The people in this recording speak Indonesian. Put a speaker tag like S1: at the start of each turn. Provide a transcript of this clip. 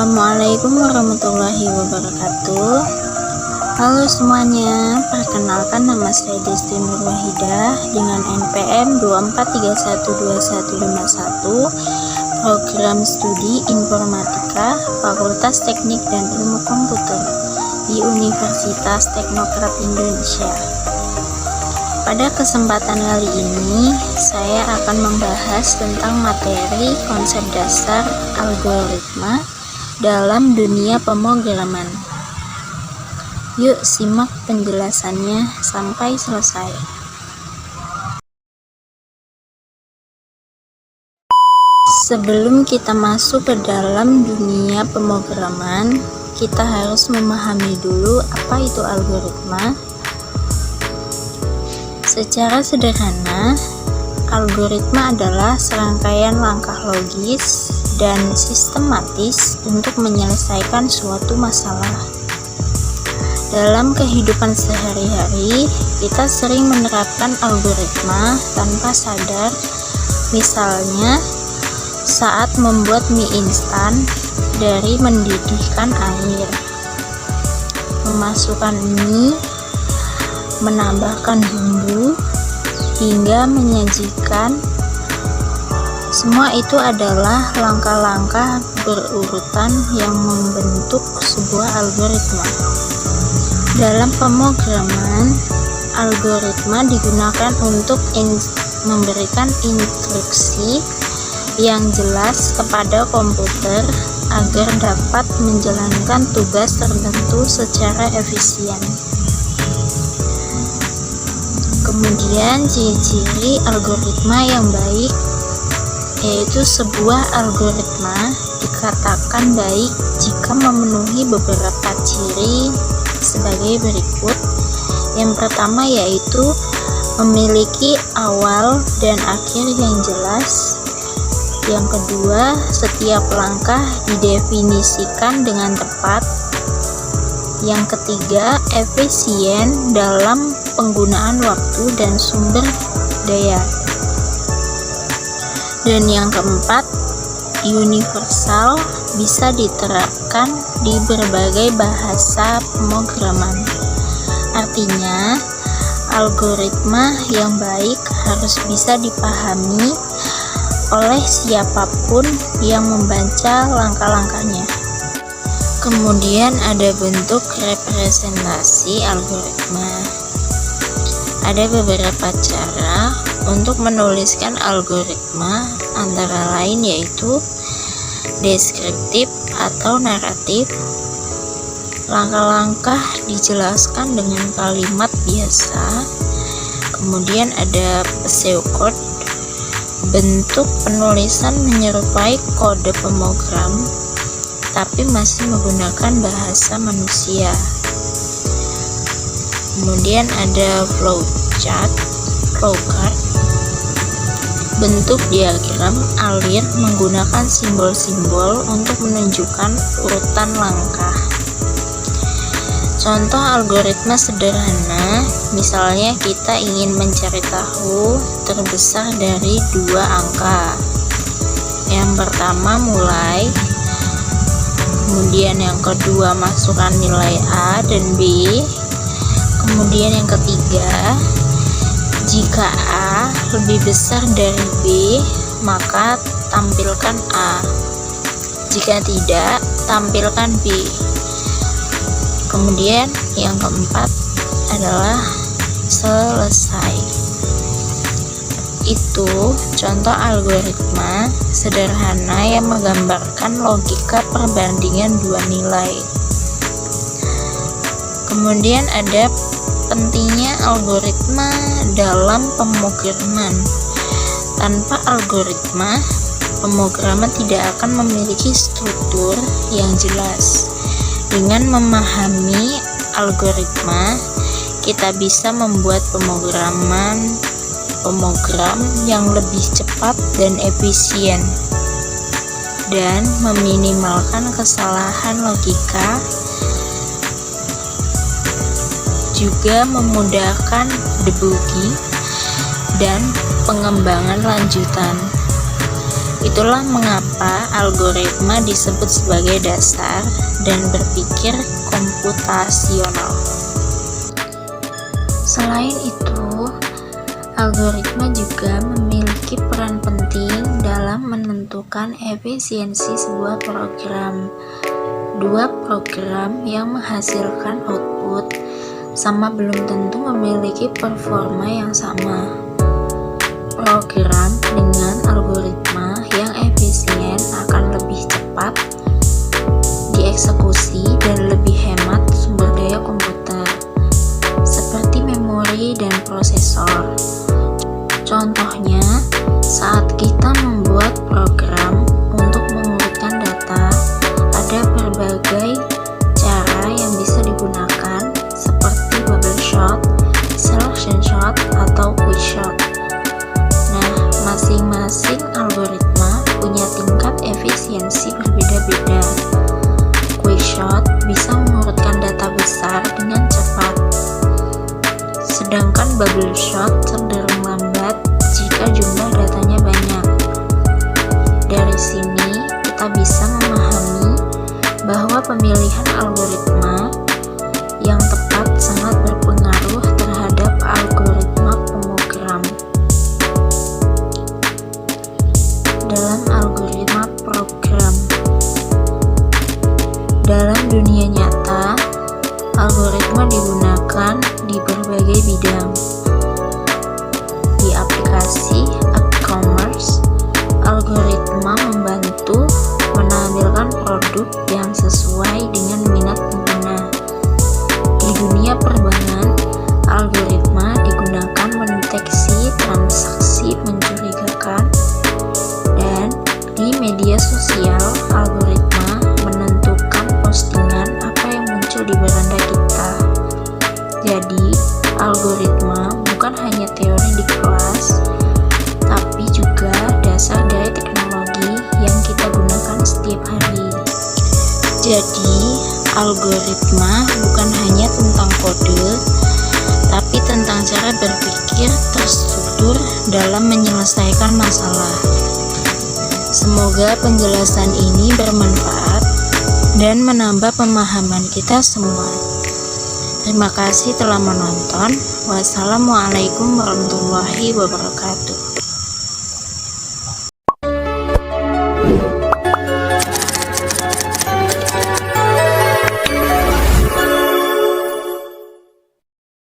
S1: Assalamualaikum warahmatullahi wabarakatuh. Halo semuanya, perkenalkan nama saya Desti Nurwahidah dengan NPM 24312151, program studi Informatika, Fakultas Teknik dan Ilmu Komputer di Universitas Teknokrat Indonesia. Pada kesempatan kali ini, saya akan membahas tentang materi konsep dasar algoritma dalam dunia pemrograman. Yuk simak penjelasannya sampai selesai. Sebelum kita masuk ke dalam dunia pemrograman, kita harus memahami dulu apa itu algoritma. Secara sederhana, algoritma adalah serangkaian langkah logis dan sistematis untuk menyelesaikan suatu masalah. Dalam kehidupan sehari-hari, kita sering menerapkan algoritma tanpa sadar. Misalnya, saat membuat mie instan, dari mendidihkan air, memasukkan mie, menambahkan bumbu, hingga menyajikan. Semua itu adalah langkah-langkah berurutan yang membentuk sebuah algoritma. Dalam pemrograman, algoritma digunakan untuk memberikan instruksi yang jelas kepada komputer agar dapat menjalankan tugas tertentu secara efisien. Kemudian ciri-ciri algoritma yang baik, yaitu sebuah algoritma dikatakan baik jika memenuhi beberapa ciri sebagai berikut. Yang pertama yaitu memiliki awal dan akhir yang jelas. Yang kedua, setiap langkah didefinisikan dengan tepat. Yang ketiga, efisien dalam penggunaan waktu dan sumber daya. Dan yang keempat, universal, bisa diterapkan di berbagai bahasa pemrograman. Artinya, algoritma yang baik harus bisa dipahami oleh siapapun yang membaca langkah-langkahnya. Kemudian ada bentuk representasi algoritma. Ada beberapa cara untuk menuliskan algoritma, antara lain yaitu deskriptif atau naratif. Langkah-langkah dijelaskan dengan kalimat biasa. Kemudian ada pseudocode. Bentuk penulisan menyerupai kode pemrogram, tapi masih menggunakan bahasa manusia. Kemudian ada flowchart, bentuk diagram alir menggunakan simbol-simbol untuk menunjukkan urutan langkah. Contoh algoritma sederhana, misalnya kita ingin mencari tahu terbesar dari dua angka. Yang pertama mulai, kemudian yang kedua masukkan nilai A dan B. Kemudian yang ketiga, jika A lebih besar dari B, maka tampilkan A. Jika tidak, tampilkan B. Kemudian yang keempat adalah selesai. Itu contoh algoritma sederhana yang menggambarkan logika perbandingan dua nilai. Kemudian ada pentingnya algoritma dalam pemrograman. Tanpa algoritma, pemrograman tidak akan memiliki struktur yang jelas. Dengan memahami algoritma, kita bisa membuat pemrogram yang lebih cepat dan efisien, dan meminimalkan kesalahan logika, juga memudahkan debugging dan pengembangan lanjutan. Itulah mengapa algoritma disebut sebagai dasar dan berpikir komputasional. Selain itu, algoritma juga memiliki peran penting dalam menentukan efisiensi sebuah program. Dua program yang menghasilkan output sama belum tentu memiliki performa yang sama. Program dengan algoritma yang efisien akan lebih cepat dieksekusi dan lebih hemat sumber daya komputer, seperti memori dan prosesor. Contohnya, saat kita membuat program untuk mengurutkan data, ada berbagai cara yang bisa digunakan seperti bubble shot, selection shot, atau quick shot. Nah, masing-masing algoritma punya tingkat efisiensi berbeda-beda. Quick shot bisa mengurutkan data besar dengan cepat, sedangkan bubble shot cenderung lambat jika jumlah datanya banyak. Dari sini, kita bisa memahami bahwa pemilihan algoritma yang tepat sangat berpengaruh terhadap algoritma pemrogram. Dalam algoritma program, dalam dunia nyata, algoritma digunakan di berbagai bidang. Di aplikasi e-commerce, algoritma membantu menampilkan produk yang sesuai dengan minat pengguna. Di dunia perbankan, algoritma digunakan mendeteksi transaksi mencurigakan, dan di media sosial, algoritma menentukan postingan apa yang muncul di beranda kita. Jadi, algoritma bukan hanya teori di kelas, tapi juga dasar dari teknologi yang kita gunakan setiap hari. Jadi, algoritma bukan hanya tentang kode, tapi tentang cara berpikir terstruktur dalam menyelesaikan masalah. Semoga penjelasan ini bermanfaat dan menambah pemahaman kita semua. Terima kasih telah menonton. Wassalamualaikum warahmatullahi wabarakatuh.